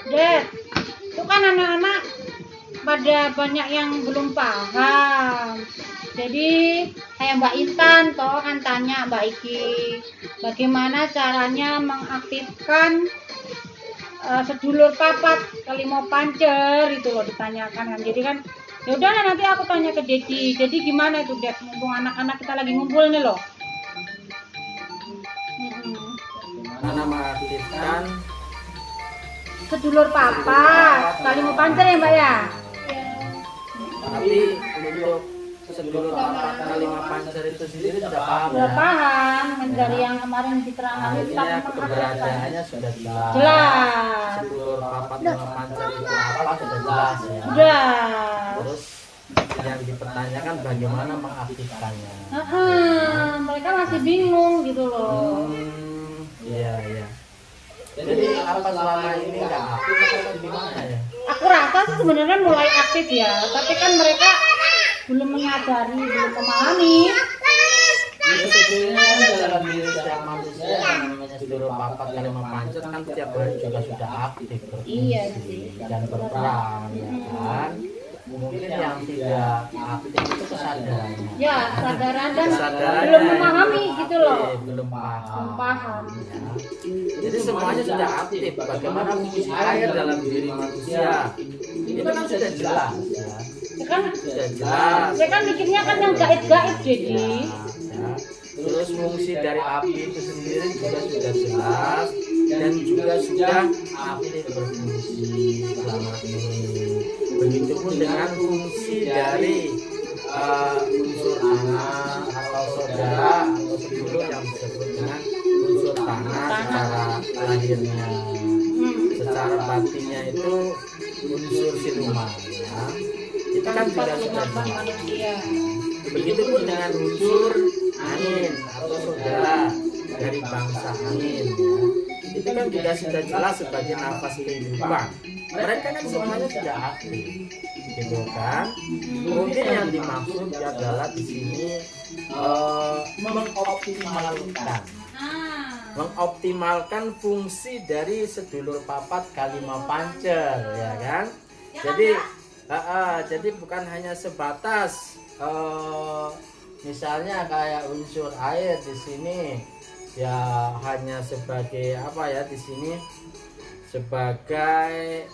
Dad, itu kan anak-anak pada banyak yang belum paham. Jadi kayak Mbak Intan toh kan tanya Mbak Iki, bagaimana caranya mengaktifkan sedulur papat kali mau pancer itu loh ditanyakan kan. Jadi kan ya udah nanti aku tanya ke Dedi. Jadi gimana itu Dad? Mumpung anak-anak kita lagi ngumpul nih loh. Mana mengaktifkan Sedulur papat kali mau pancer ya Mbak ya? tapi untuk sedulur papat kali pancer itu sendiri sudah paham Sudah ya? paham dari yang kemarin diterangkan itu Akhirnya keberadaannya sudah jelas. jelas. Sedulur papat pancer itu apa sudah jelas ya. Sudah. Terus yang dipertanyakan bagaimana mengaktifkannya. Mereka masih bingung gitu loh. Iya iya. Jadi apa selama ini nggak aktif atau gimana ya? Aku rasa sih sebenarnya mulai aktif ya, tapi kan mereka belum menyadari, belum memahami. Ya sebetulnya dalam diri setiap manusia yang namanya sedulur papat kali pancer kan tiap hari juga sudah aktif Iya berfungsi dan berperan ya kan. Mungkin yang tidak aktif itu kesadarannya. Ya, kesadaran dan Kesadarannya belum memahami gitu loh. belum paham. Belum paham. Ya. Jadi semuanya sudah aktif. Bagaimana fungsi air dalam diri manusia itu kan sudah jelas ya. Kan Sudah jelas. mereka mikirnya kan yang gaib-gaib jadi. Ya. Terus fungsi dari api itu sendiri juga sudah jelas dan juga sudah aktif berfungsi selama ini. Begitupun dengan fungsi dari unsur anak atau saudara atau sedulur yang disebut dengan unsur tanah secara lahirnya. Secara batinnya itu unsur siluman ya. Itu kan juga sudah jelas. Begitupun dengan unsur angin atau saudara dari bangsa angin ya. Itu kan juga sudah jelas sebagai nafas kehidupan. Mereka kan semuanya sudah aktif gitu kan. Mungkin yang dimaksud adalah di sini mengoptimalkan fungsi dari sedulur papat kali pancer ya kan. Jadi bukan hanya sebatas misalnya kayak unsur air di sini ya hanya sebagai apa ya di sini sebagai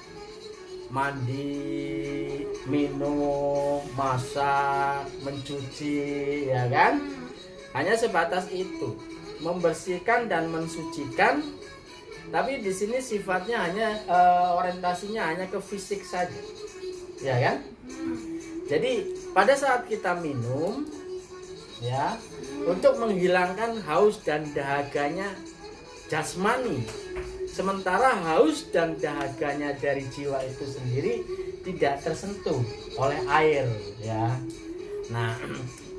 mandi, minum, masak, mencuci ya kan. Hanya sebatas itu, membersihkan dan mensucikan. Tapi di sini sifatnya hanya orientasinya hanya ke fisik saja. Ya kan? Jadi pada saat kita minum ya untuk menghilangkan haus dan dahaganya jasmani, sementara haus dan dahaganya dari jiwa itu sendiri tidak tersentuh oleh air ya. Nah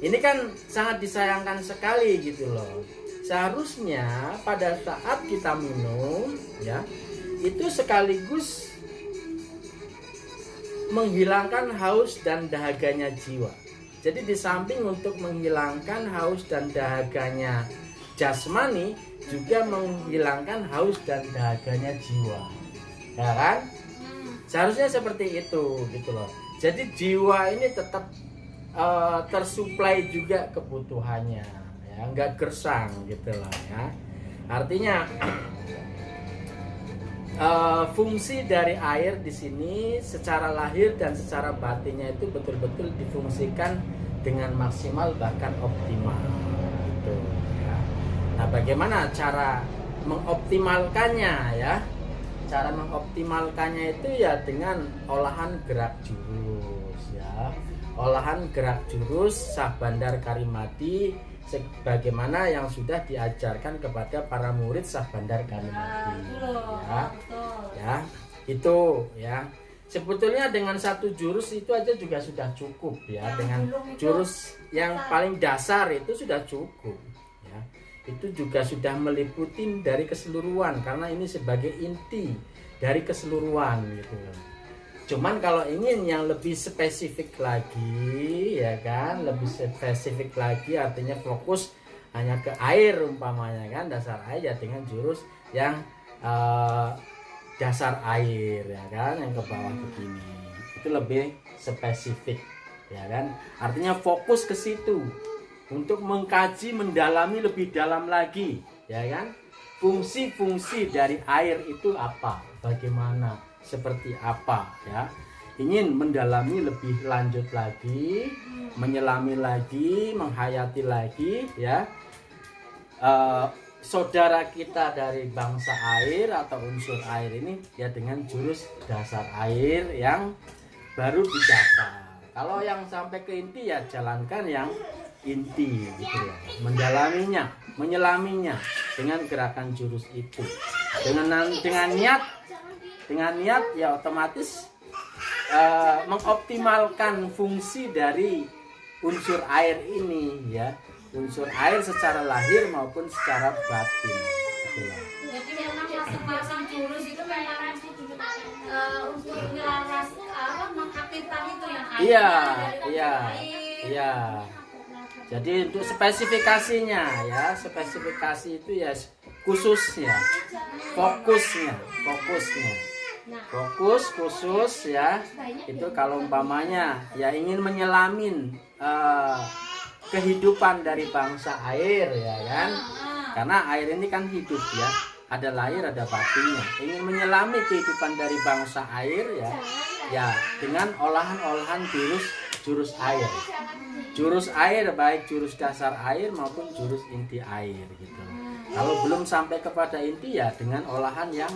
ini kan sangat disayangkan sekali gitu loh. Seharusnya pada saat kita minum ya itu sekaligus menghilangkan haus dan dahaganya jiwa. Jadi di samping untuk menghilangkan haus dan dahaganya jasmani, juga menghilangkan haus dan dahaganya jiwa. Ya kan? Seharusnya seperti itu gitu loh. Jadi jiwa ini tetap tersuplai juga kebutuhannya ya, enggak gersang gitu loh ya. Artinya fungsi dari air di sini secara lahir dan secara batinnya itu betul-betul difungsikan dengan maksimal bahkan optimal gitu ya. Nah, bagaimana cara mengoptimalkannya ya? Cara mengoptimalkannya itu ya dengan olahan gerak jurus ya. Olahan gerak jurus Syah Bandar Karimati sebagaimana yang sudah diajarkan kepada para murid Syah Bandar Karimati ya itu ya. Sebetulnya dengan satu jurus itu aja juga sudah cukup ya. Dengan jurus yang paling dasar itu sudah cukup ya. Itu juga sudah meliputi dari keseluruhan karena ini sebagai inti dari keseluruhan gitu. Cuman kalau ingin yang lebih spesifik lagi ya kan, lebih spesifik lagi artinya fokus hanya ke air umpamanya kan, dasar air ya dengan jurus yang dasar air ya kan, yang ke bawah begini. Itu lebih spesifik ya kan. Artinya fokus ke situ untuk mengkaji, mendalami lebih dalam lagi ya kan. Fungsi-fungsi dari air itu apa? Bagaimana? Seperti apa ya? Ingin mendalami lebih lanjut lagi, menyelami lagi, menghayati lagi ya. Saudara kita dari bangsa air atau unsur air ini ya dengan jurus dasar air yang baru dicatat. Kalau yang sampai ke inti ya jalankan yang inti gitu ya. Mendalaminya, menyelaminya dengan gerakan jurus itu. Dengan niat ya otomatis mengoptimalkan fungsi dari unsur air ini ya. Unsur air secara lahir maupun secara batin. Itulah. Jadi memang masing-masing jurus itu memang untuk nyelaras mengaktifkan itu yang air. Iya. Jadi untuk spesifikasinya ya, spesifikasi itu ya khususnya, fokus khusus ya. Itu kalau umpamanya ya ingin menyelamin kehidupan dari bangsa air ya kan, karena air ini kan hidup ya, ada lahir ada batinnya. Ingin menyelami kehidupan dari bangsa air ya dengan olahan-olahan jurus air, baik jurus dasar air maupun jurus inti air gitu. Kalau belum sampai kepada inti ya dengan olahan yang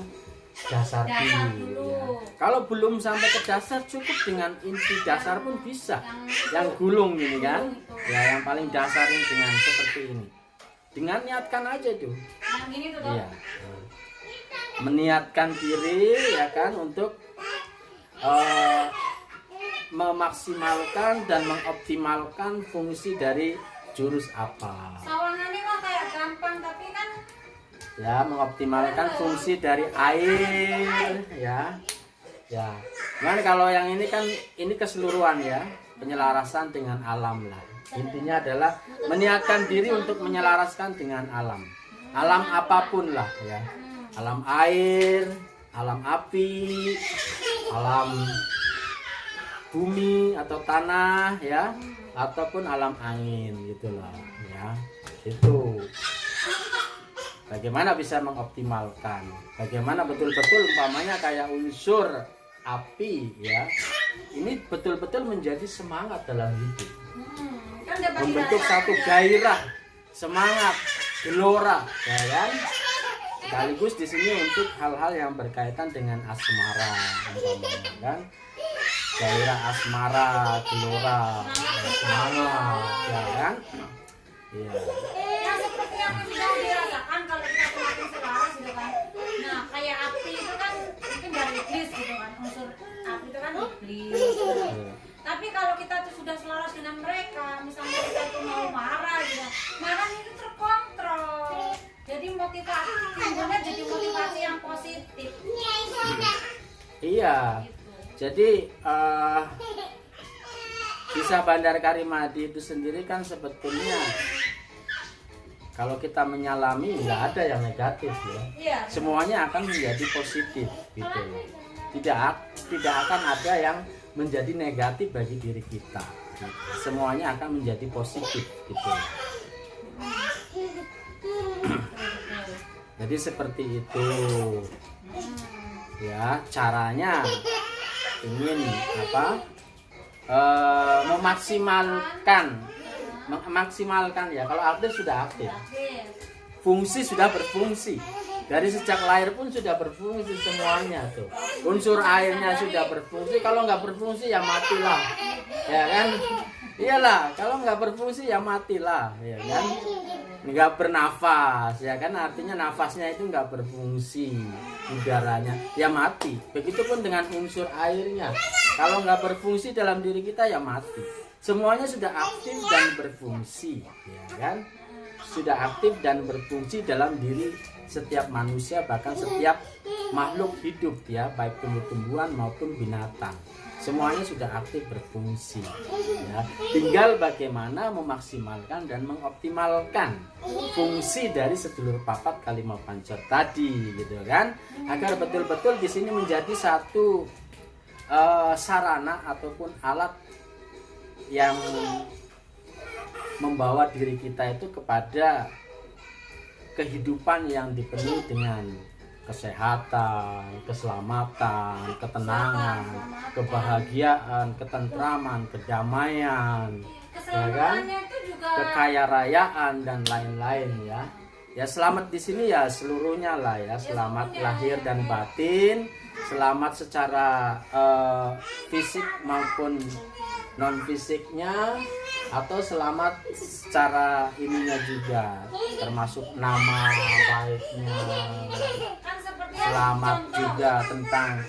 dasar dulu ya. Kalau belum sampai ke dasar cukup dengan inti dasar pun bisa. Yang gulung ini kan, ya yang paling dasar ini dengan seperti ini. Dengan niatkan aja tuh. Yang ini tuh. Iya. Meniatkan diri ya kan untuk memaksimalkan dan mengoptimalkan fungsi dari jurus apa. Sawangannya mah kayak gampang tapi kan Ya, mengoptimalkan fungsi dari air ya. Cuman kalau yang ini kan ini keseluruhan ya, penyelarasan dengan alam lah. Intinya adalah meniatkan diri untuk menyelaraskan dengan alam. Alam apapun lah ya. Alam air, alam api, alam bumi atau tanah ya, ataupun alam angin gitulah ya. Itu bagaimana bisa mengoptimalkan, bagaimana betul-betul umpamanya kayak unsur api ya, ini betul-betul menjadi semangat dalam hidup, membentuk satu gairah, semangat, gelora ya kan, sekaligus di sini untuk hal-hal yang berkaitan dengan asmara umpamanya kan, gairah asmara, gelora, semangat ya kan. Iya. ya seperti yang sudah dirasakan kalau kita semakin selaras gitu kan. Nah kayak api itu kan mungkin dari iblis gitu kan, unsur api itu kan iblis. Tapi kalau kita tuh sudah selaras dengan mereka, misalnya kita tuh mau marah gitu, marah itu terkontrol. Jadi motivasi timbulnya jadi motivasi yang positif. Iya. Jadi kisah Bandar Karimadi itu sendiri kan sebetulnya kalau kita menyalami nggak ada yang negatif ya. Iya. Semuanya akan menjadi positif gitu. Tidak akan ada yang menjadi negatif bagi diri kita. Semuanya akan menjadi positif gitu. Jadi seperti itu. Ya, caranya ingin memaksimalkan ya. Kalau aktif sudah aktif, fungsi sudah berfungsi, dari sejak lahir pun sudah berfungsi semuanya tuh. Unsur airnya sudah berfungsi, kalau nggak berfungsi ya matilah ya kan. Iyalah, kalau nggak berfungsi ya matilah ya kan, nggak bernafas ya kan, artinya nafasnya itu nggak berfungsi, udaranya ya mati. Begitupun dengan unsur airnya, kalau nggak berfungsi dalam diri kita ya mati. Semuanya sudah aktif dan berfungsi ya kan, sudah aktif dan berfungsi dalam diri setiap manusia, bahkan setiap makhluk hidup ya, baik tumbuh-tumbuhan maupun binatang. semuanya sudah aktif berfungsi ya. Tinggal bagaimana memaksimalkan dan mengoptimalkan fungsi dari sedulur papat Kalimah Pancor tadi gitu kan, agar betul-betul di sini menjadi satu sarana ataupun alat yang membawa diri kita itu kepada kehidupan yang dipenuhi dengan kesehatan, keselamatan, ketenangan, kebahagiaan, ketentraman, kedamaian, ya kan? Kekayarayaan dan lain-lain ya. Ya selamat di sini ya seluruhnya lah ya, selamat lahir dan batin, selamat secara fisik maupun non fisiknya, atau selamat secara ininya juga, termasuk nama baiknya, selamat juga tentang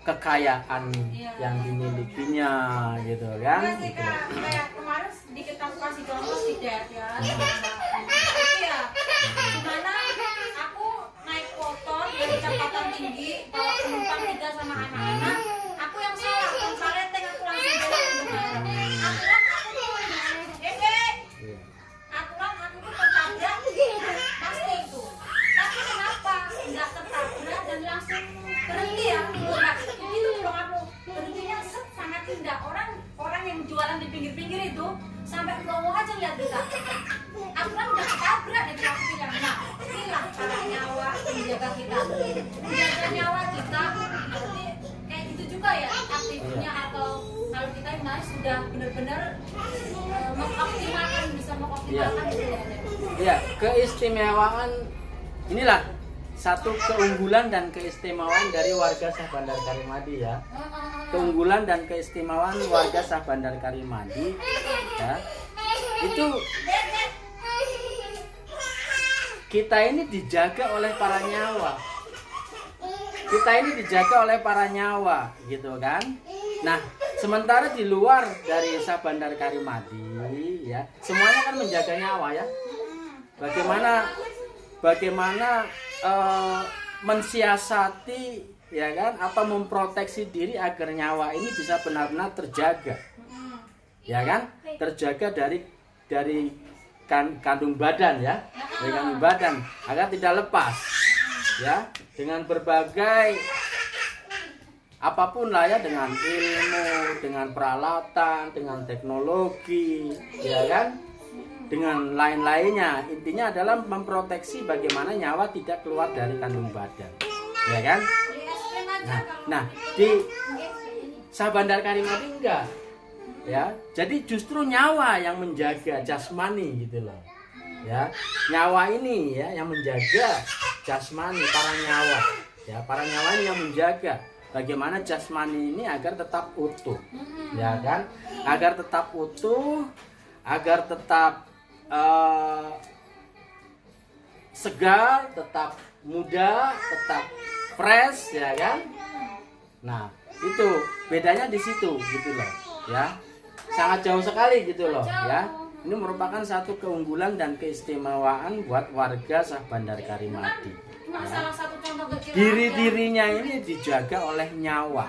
kekayaan yang dimilikinya gitu kan gitu. Kayak kemarin sedikit aku kasih contoh sih Dad ya. Itu ya dimana aku naik motor dari kecepatan tinggi bawa penumpang 3 sama anak-anak, aku yang salah kontraleteng, aku langsung jalan aku tuh tertabrak pasti itu, tapi kenapa nggak tertabrak dan langsung berhenti ya? Itu dong aku berhentinya sangat indah. Orang yang jualan di pinggir-pinggir itu sampai melongo aja lihat kita. Aku kan udah ketabrak itu, aku bilang, nah inilah para nyawa menjaga kita, menjaga nyawa kita. Berarti kayak gitu juga ya aktifnya, atau kalau kita ini sudah benar-benar mengoptimalkan, bisa mengoptimalkan itu ya. Iya, keistimewaan inilah satu keunggulan dan keistimewaan dari warga Syah Bandar Karimadi ya. Keunggulan dan keistimewaan warga Syah Bandar Karimadi ya. Itu kita ini dijaga oleh para nyawa. Kita ini dijaga oleh para nyawa gitu kan. Nah, sementara di luar dari Syah Bandar Karimadi ya, semuanya kan menjaga nyawa ya. Bagaimana mensiasati ya kan, atau memproteksi diri agar nyawa ini bisa benar-benar terjaga, ya kan, terjaga dari kandung badan ya, dari kandung badan agar tidak lepas ya, dengan berbagai apapun lah ya, dengan ilmu, dengan peralatan, dengan teknologi, ya kan, dengan lain-lainnya. Intinya adalah memproteksi bagaimana nyawa tidak keluar dari kandung badan, ya kan. Nah di Syah Bandar Karimadi enggak ya, jadi justru nyawa yang menjaga jasmani gitu loh ya. Nyawa ini ya yang menjaga jasmani, para nyawa ya, para nyawa ini yang menjaga bagaimana jasmani ini agar tetap utuh, ya kan, agar tetap utuh, agar tetap segar, tetap muda, tetap fresh, ya kan. Nah itu bedanya di situ gitu loh ya, sangat jauh sekali gitu loh ya. Ini merupakan satu keunggulan dan keistimewaan buat warga Syah Bandar Karimadi ya. Diri-dirinya ini dijaga oleh nyawa,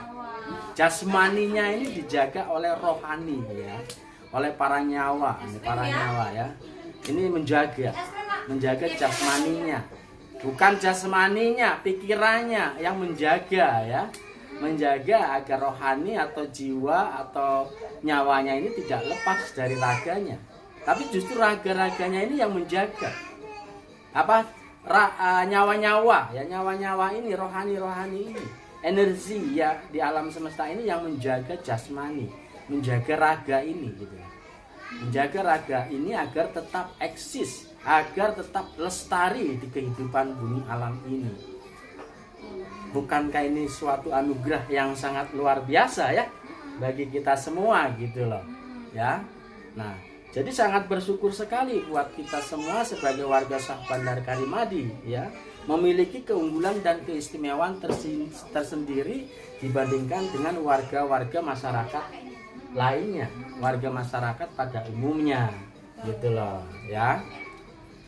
jasmaninya ini dijaga oleh rohani ya, oleh para nyawa, ya. Ini menjaga jasmaninya, bukan jasmaninya, pikirannya yang menjaga ya, menjaga agar rohani atau jiwa atau nyawanya ini tidak lepas dari raganya, tapi justru raga-raganya ini yang menjaga apa, nyawa-nyawa ya, nyawa-nyawa ini, rohani-rohani ini, energi ya di alam semesta ini yang menjaga jasmani, menjaga raga ini gitu. Menjaga raga ini agar tetap eksis, agar tetap lestari di kehidupan bumi alam ini. Bukankah ini suatu anugerah yang sangat luar biasa ya bagi kita semua gitu loh ya. Nah, jadi sangat bersyukur sekali buat kita semua sebagai warga Syah Bandar Karimadi ya, memiliki keunggulan dan keistimewaan tersendiri dibandingkan dengan warga-warga masyarakat lainnya, warga masyarakat pada umumnya gitu loh ya.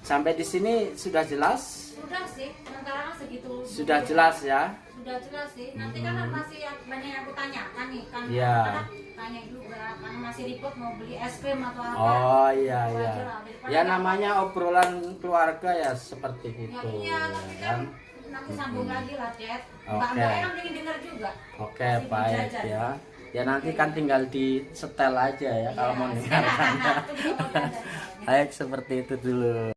Sampai di sini sudah jelas? Sudah sih, sementara kan segitu. Sudah jelas ya? Sudah jelas sih. Nanti kan masih banyak yang aku tanyakan nih kan. Iya. Kadang tanya juga karena masih ribut mau beli es krim atau apa. Oh iya Itu iya. aja lah. Daripada Ya kan- namanya obrolan keluarga ya seperti Ya itu. iya, tapi ya kan nanti sambung lagi lah, Chat. Oke. Mbak yang pengen dengar juga. Oke, Masih baik dijajan. ya. Ya nanti kan tinggal di setel aja ya kalau Iya, mau dengarkan. Aku juga mau jajan. Baik, seperti itu dulu.